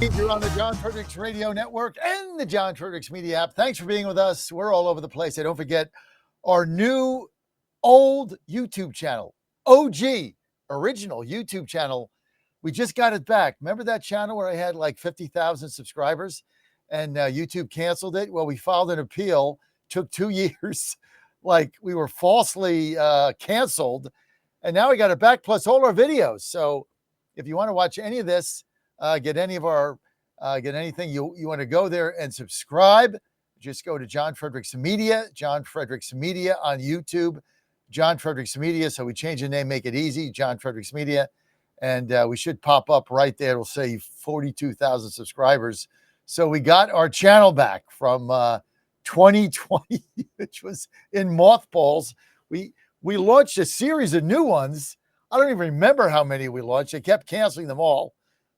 You're on the John Fredericks Radio Network and the John Fredericks Media app. Thanks for being with us. We're all over the place. And don't forget our new old YouTube channel, OG, original YouTube channel. We just got it back. Remember that channel where I had like 50,000 subscribers and YouTube canceled it? Well, we filed an appeal, took 2 years, like we were falsely canceled. And now we got it back, plus all our videos. So if you want to watch any of this, get any of our, get anything, you want to go there and subscribe. Just go to John Fredericks Media on YouTube, John Fredericks Media. So we change the name, make it easy, John Fredericks Media. And we should pop up right there. It'll say 42,000 subscribers. So we got our channel back from 2020, which was in mothballs. We launched a series of new ones. I don't even remember how many we launched. They kept canceling them all.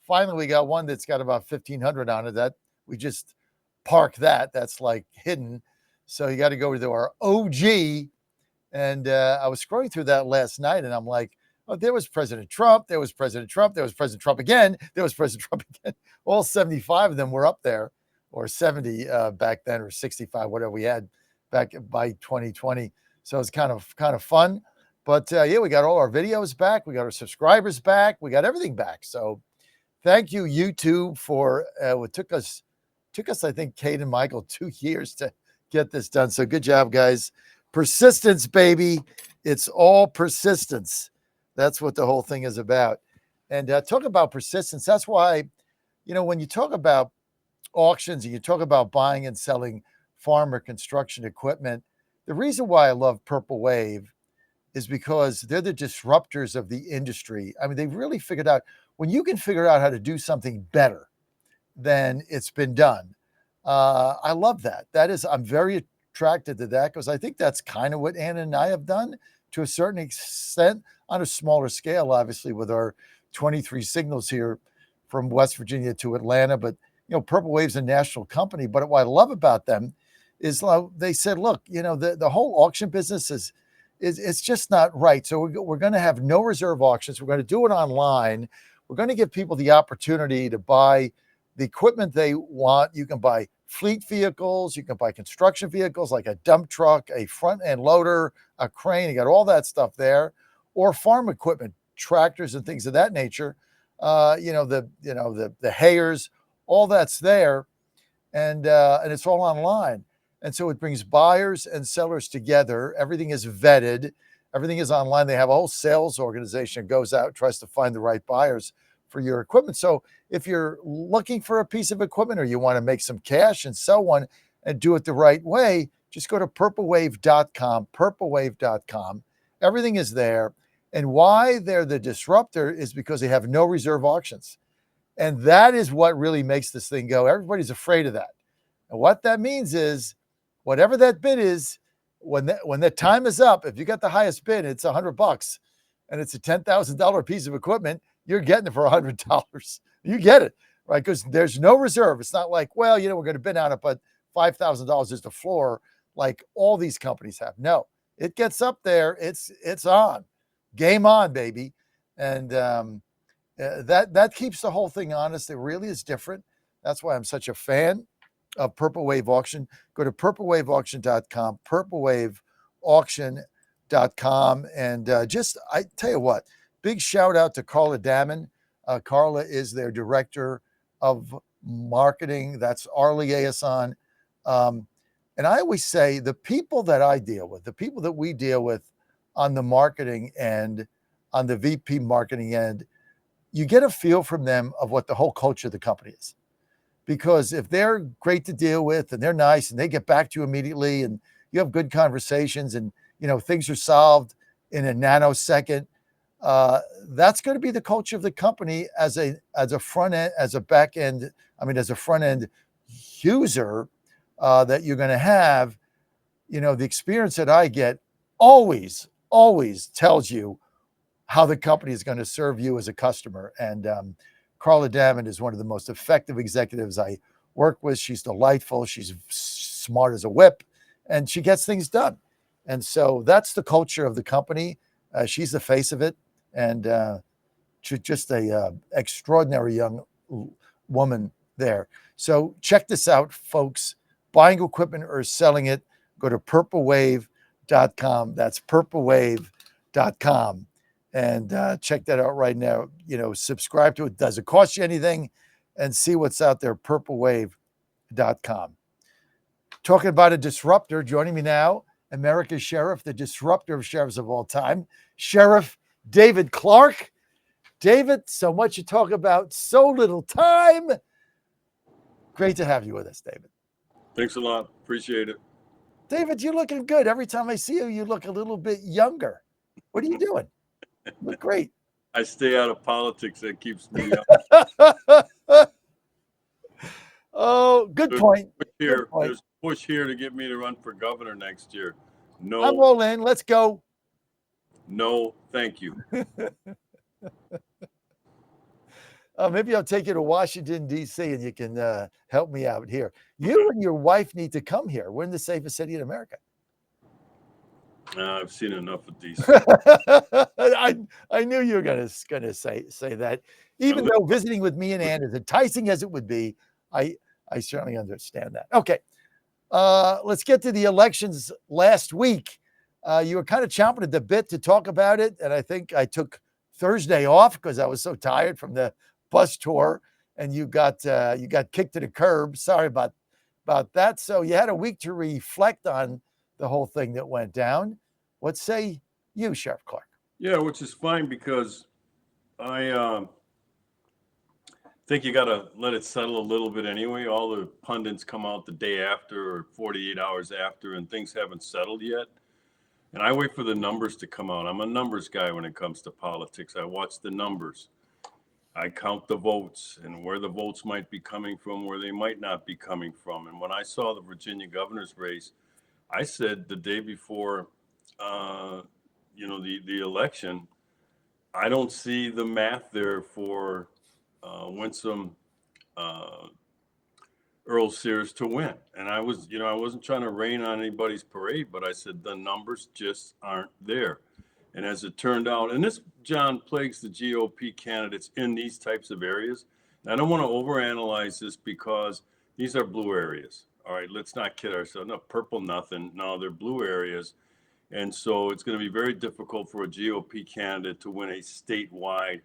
Finally, we got one that's got about 1,500 on it. That we just parked that. That's like hidden. So you got to go to our OG. And I was scrolling through that last night, and I'm like, oh, there was President Trump. There was President Trump. There was President Trump again. There was President Trump again. All 75 of them were up there, or 70 back then, or 65, whatever we had back by 2020. So it's kind of fun. But yeah, we got all our videos back. We got our subscribers back. We got everything back. So thank you, YouTube, for it took us, I think, Kate and Michael 2 years to get this done. So good job, guys. Persistence, baby. It's all persistence. That's what the whole thing is about. And talk about persistence. That's why, when you talk about auctions and you talk about buying and selling farm or construction equipment, the reason why I love Purple Wave is because they're the disruptors of the industry. I mean, they've really figured out, when you can figure out how to do something better than it's been done. I love that. I'm very attracted to that, because I think that's kind of what Anna and I have done to a certain extent, on a smaller scale, obviously, with our 23 signals here from West Virginia to Atlanta. But, Purple Wave's a national company. But what I love about them is they said, look, the whole auction business is it's just not right. So we're going to have no reserve auctions. We're going to do it online. We're going to give people the opportunity to buy the equipment they want. You can buy fleet vehicles. You can buy construction vehicles like a dump truck, a front end loader, a crane. You got all that stuff there, or farm equipment, tractors and things of that nature. The hayers, all that's there, and it's all online. And so it brings buyers and sellers together. Everything is vetted. Everything is online. They have a whole sales organization that goes out, tries to find the right buyers for your equipment. So if you're looking for a piece of equipment, or you want to make some cash and sell one and do it the right way, just go to purplewave.com, purplewave.com. Everything is there. And why they're the disruptor is because they have no reserve auctions. And that is what really makes this thing go. Everybody's afraid of that. And what that means is, whatever that bid is, when the time is up, if you got the highest bid, it's $100 and it's a $10,000 piece of equipment, you're getting it for $100. You get it, right? Because there's no reserve. It's not like, well, we're going to bid on it, but $5,000 is the floor, like all these companies have. No, it gets up there. It's on. Game on, baby. And that keeps the whole thing honest. It really is different. That's why I'm such a fan of Purple Wave Auction. Go to purplewaveauction.com, purplewaveauction.com. And I tell you what, big shout out to Carla Damon. Carla is their director of marketing. That's our liaison. And I always say, the people that I deal with, the people that we deal with on the marketing end, on the VP marketing end, you get a feel from them of what the whole culture of the company is. Because if they're great to deal with and they're nice and they get back to you immediately and you have good conversations and, things are solved in a nanosecond, that's going to be the culture of the company as a front end, as a back end, as a front end user that you're going to have. The experience that I get always tells you how the company is going to serve you as a customer. And Carla Damon is one of the most effective executives I work with. She's delightful. She's smart as a whip, and she gets things done. And so that's the culture of the company. She's the face of it, and she's just a extraordinary young woman there. So check this out, folks. Buying equipment or selling it, go to purplewave.com. That's purplewave.com. And check that out right now. Subscribe to it. Does it cost you anything? And see what's out there, purplewave.com. Talking about a disruptor, joining me now, America's Sherriff, the disruptor of sheriffs of all time, Sheriff David Clarke. David, so much you talk about, so little time. Great to have you with us, David. Thanks a lot. Appreciate it. David, you're looking good. Every time I see you, you look a little bit younger. What are you doing? You look great. I stay out of politics. That keeps me young. Oh, good point. There's a push here to get me to run for governor next year. No. I'm all in. Let's go. No, thank you. Maybe I'll take you to Washington, D.C., and you can help me out here. You and your wife need to come here. We're in the safest city in America. I've seen enough of D.C. I knew you were gonna say that. Even though visiting with me and Ann, as enticing as it would be, I certainly understand that. Okay, let's get to the elections last week. You were kind of chomping at the bit to talk about it, and I think I took Thursday off because I was so tired from the bus tour, and you got kicked to the curb. Sorry about that. So you had a week to reflect on the whole thing that went down. What say you, Sheriff Clarke? Yeah, which is fine because I think you got to let it settle a little bit anyway. All the pundits come out the day after or 48 hours after, and things haven't settled yet. And I wait for the numbers to come out. I'm a numbers guy when it comes to politics. I watch the numbers. I count the votes and where the votes might be coming from, where they might not be coming from. And when I saw the Virginia governor's race, I said the day before, the election, I don't see the math there for Winsome, Earl Sears to win. And I wasn't trying to rain on anybody's parade, but I said the numbers just aren't there. And as it turned out, and this, John, plagues the GOP candidates in these types of areas. And I don't want to overanalyze this because these are blue areas. All right, let's not kid ourselves. No, purple, nothing. No, they're blue areas. And so it's going to be very difficult for a GOP candidate to win a statewide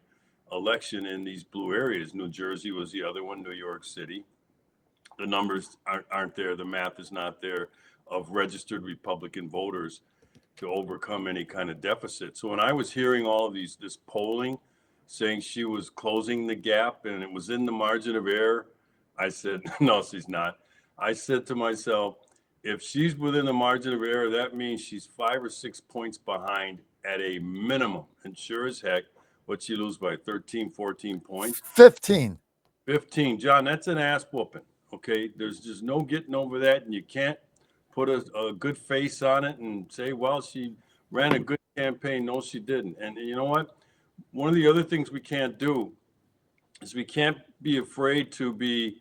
election in these blue areas. New Jersey was the other one, New York City. The numbers aren't there. The math is not there of registered Republican voters to overcome any kind of deficit. So when I was hearing all of this polling saying she was closing the gap and it was in the margin of error, I said, no, she's not. I said to myself, if she's within the margin of error, that means she's 5 or 6 points behind at a minimum. And sure as heck, what'd she lose by 13, 14 points? 15. 15. John, that's an ass whooping. Okay, there's just no getting over that, and you can't put a good face on it and say, well, she ran a good campaign. No, she didn't. And you know what? One of the other things we can't do is we can't be afraid to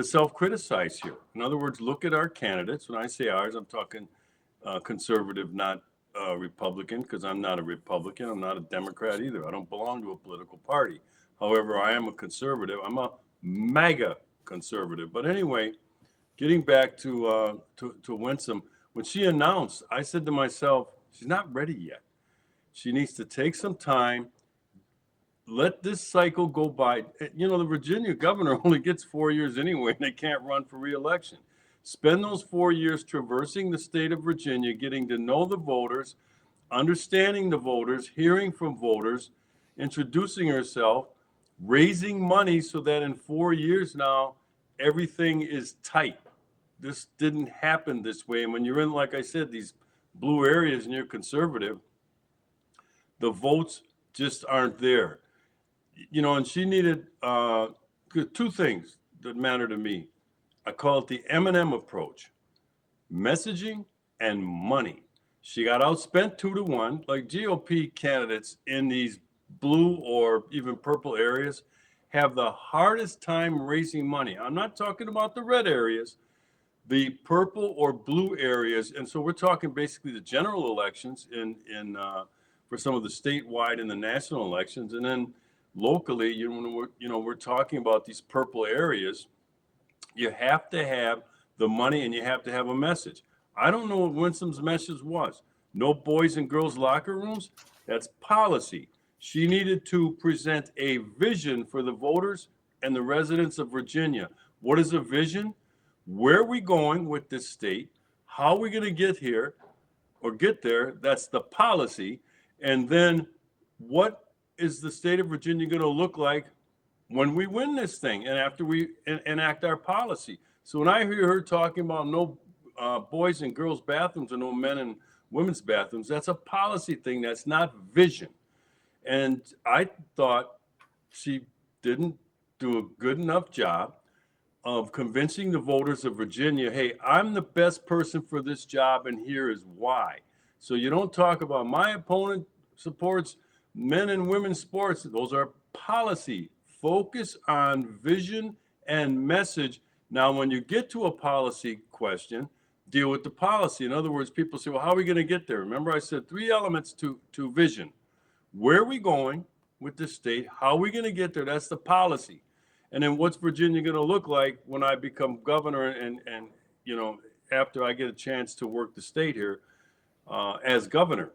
self-criticize here. In other words, look at our candidates. When I say ours, I'm talking conservative, not Republican, because I'm not a Republican. I'm not a Democrat either. I don't belong to a political party. However, I am a conservative. I'm a MAGA conservative. But anyway, getting back to Winsome, when she announced, I said to myself, she's not ready yet. She needs to take some time, let this cycle go by. You know, the Virginia governor only gets 4 years anyway, and they can't run for re-election. Spend those 4 years traversing the state of Virginia, getting to know the voters, understanding the voters, hearing from voters, introducing herself, raising money so that in 4 years now, everything is tight. This didn't happen this way. And when you're in, like I said, these blue areas and you're conservative, the votes just aren't there. You know, and she needed two things that matter to me. I call it the M&M approach: messaging and money. She got outspent 2-1. Like GOP candidates in these blue or even purple areas have the hardest time raising money. I'm not talking about the red areas, the purple or blue areas. And so we're talking basically the general elections in for some of the statewide and the national elections. And then locally, we're talking about these purple areas. You have to have the money and you have to have a message. I don't know what Winsome's message was. No boys and girls locker rooms. That's policy. She needed to present a vision for the voters and the residents of Virginia. What is a vision? Where are we going with this state? How are we going to get here or get there? That's the policy. And then what is the state of Virginia going to look like when we win this thing and after we enact our policy? So when I hear her talking about no boys and girls bathrooms and no men and women's bathrooms, that's a policy thing. That's not vision. And I thought she didn't do a good enough job of convincing the voters of Virginia, hey, I'm the best person for this job, and here is why. So you don't talk about my opponent supports men and women's sports. Those are policy. Focus on vision and message. Now, when you get to a policy question, deal with the policy. In other words, people say, well, how are we going to get there? Remember, I said 3 elements to vision. Where are we going with the state? How are we going to get there? That's the policy. And then what's Virginia going to look like when I become governor and after I get a chance to work the state here as governor?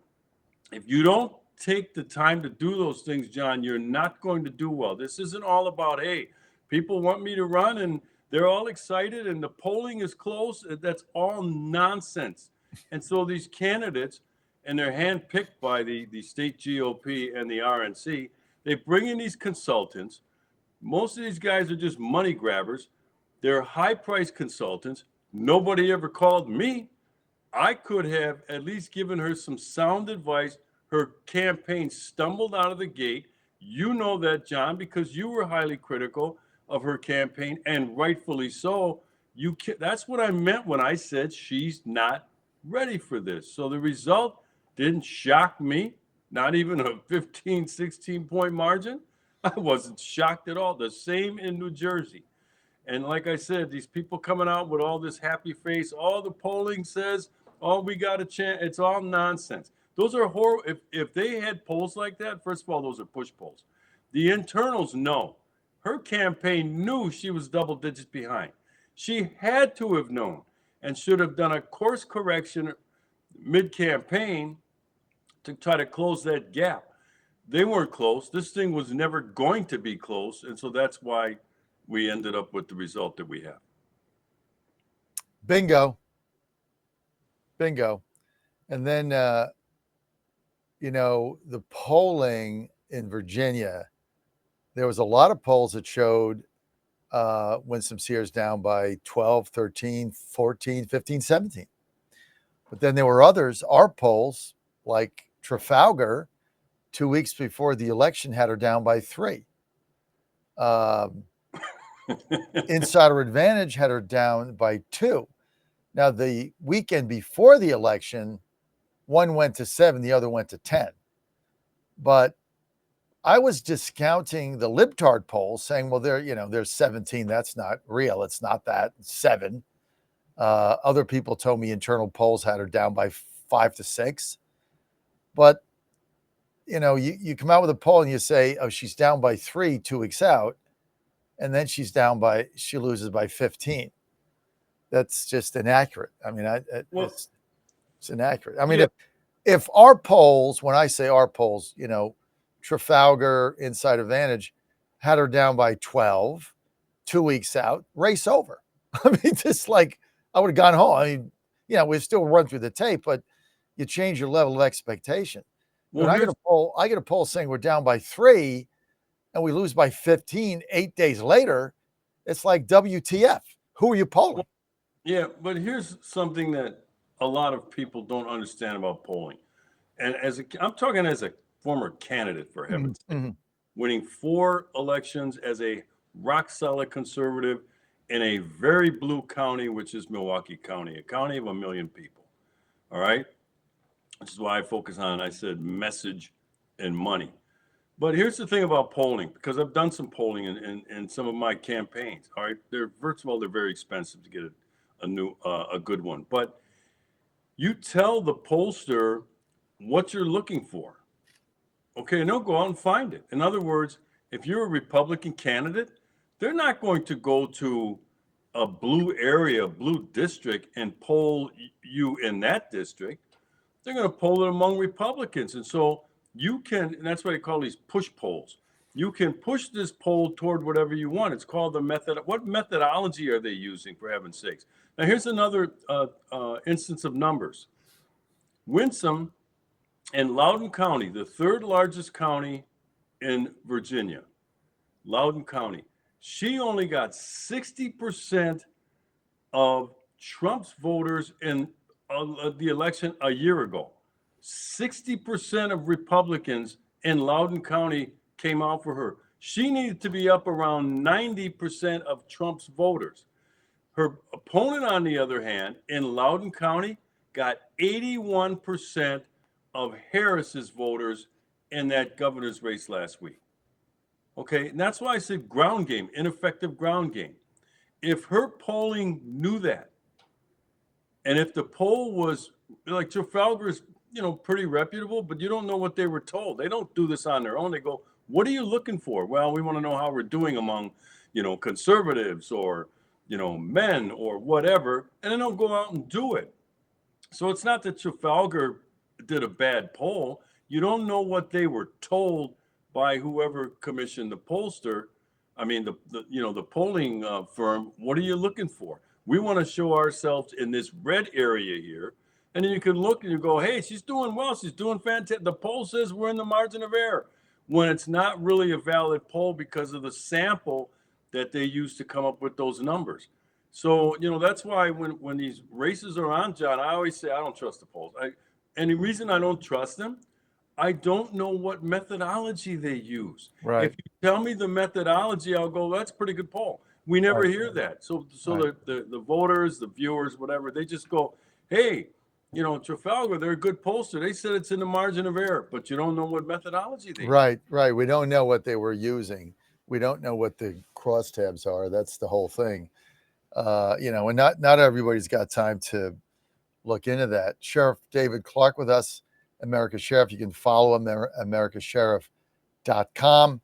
If you don't take the time to do those things, John, you're not going to do well. This isn't all about, hey, people want me to run and they're all excited and the polling is close. That's all nonsense. And so these candidates, and they're handpicked by the state GOP and the RNC, they bring in these consultants. Most of these guys are just money grabbers. They're high-priced consultants. Nobody ever called me. I could have at least given her some sound advice. Her campaign stumbled out of the gate. You know that, John, because you were highly critical of her campaign, and rightfully so. That's what I meant when I said she's not ready for this. So the result didn't shock me, not even a 15, 16-point margin. I wasn't shocked at all. The same in New Jersey. And like I said, these people coming out with all this happy face, all the polling says, oh, we got a chance. It's all nonsense. Those are horrible. If they had polls like that, first of all, those are push polls. The internals know. Her campaign knew she was double digits behind. She had to have known and should have done a course correction mid-campaign to try to close that gap. They weren't close. This thing was never going to be close. And so that's why we ended up with the result that we have. Bingo. And then, the polling in Virginia, there was a lot of polls that showed Winsome Sears down by 12, 13, 14, 15, 17. But then there were others, our polls, like Trafalgar, 2 weeks before the election, had her down by 3. Insider Advantage had her down by 2. Now, the weekend before the election, one went to 7, the other went to 10. But I was discounting the libtard polls, saying, well, there's 17. That's not real. It's not that. 7. Other people told me internal polls had her down by 5 to 6. But, you come out with a poll and you say, oh, she's down by 3 2 weeks out. And then she loses by 15. That's just inaccurate. I mean, it's inaccurate. I mean, Yeah. if our polls, when I say our polls, Trafalgar, Inside Advantage, had her down by 12, 2 weeks out, race over. I mean, just like I would have gone home. I mean, we still run through the tape, but you change your level of expectation. Well, When I get a poll saying we're down by 3 and we lose by 15 8 days later, it's like WTF. Who are you polling? yeah, but here's something that a lot of people don't understand about polling. And I'm talking as a former candidate, for heaven's sake, winning 4 elections as a rock solid conservative in a very blue county, which is Milwaukee County, a county of 1 million people. All right. Which is why I focus on, I said, message and money. But here's the thing about polling, because I've done some polling in some of my campaigns. All right. First of all, they're very expensive to get a good one. But you tell the pollster what you're looking for. Okay, and they'll go out and find it. In other words, if you're a Republican candidate, they're not going to go to a blue area, blue district, and poll you in that district. They're going to poll it among Republicans. And so you can, and that's why they call these push polls. You can push this poll toward whatever you want. It's called the method. What methodology are they using, for heaven's sakes? Now, here's another instance of numbers. Winsome and Loudoun County, the third largest county in Virginia, Loudoun County, she only got 60% of Trump's voters in the election a year ago. 60% of Republicans in Loudoun County came out for her. She needed to be up around 90% of Trump's voters. Her opponent, on the other hand, in Loudoun County, got 81% of Harris's voters in that governor's race last week. Okay, and that's why I said ground game, ineffective ground game. If her polling knew that, and if the poll was like Trafalgar's, pretty reputable, but you don't know what they were told. They don't do this on their own. They go, what are you looking for? Well, we want to know how we're doing among, conservatives or, men or whatever. And then they'll go out and do it. So it's not that Trafalgar did a bad poll. You don't know what they were told by whoever commissioned the pollster. I mean, the polling firm. What are you looking for? We want to show ourselves in this red area here. And then you can look and you go, hey, she's doing well. She's doing fantastic. The poll says we're in the margin of error, when it's not really a valid poll because of the sample that they use to come up with those numbers. So, that's why when these races are on, John, I always say I don't trust the polls. And the reason I don't trust them, I don't know what methodology they use. Right. If you tell me the methodology, I'll go, that's a pretty good poll. We never hear that. So Right. the voters, the viewers, whatever, they just go, hey, Trafalgar, they're a good pollster. They said it's in the margin of error, but you don't know what methodology they use. Right. We don't know what they were using. We don't know what the crosstabs are. That's the whole thing. And not everybody's got time to look into that. Sheriff David Clarke with us, America's Sheriff. You can follow him there, americasheriff.com.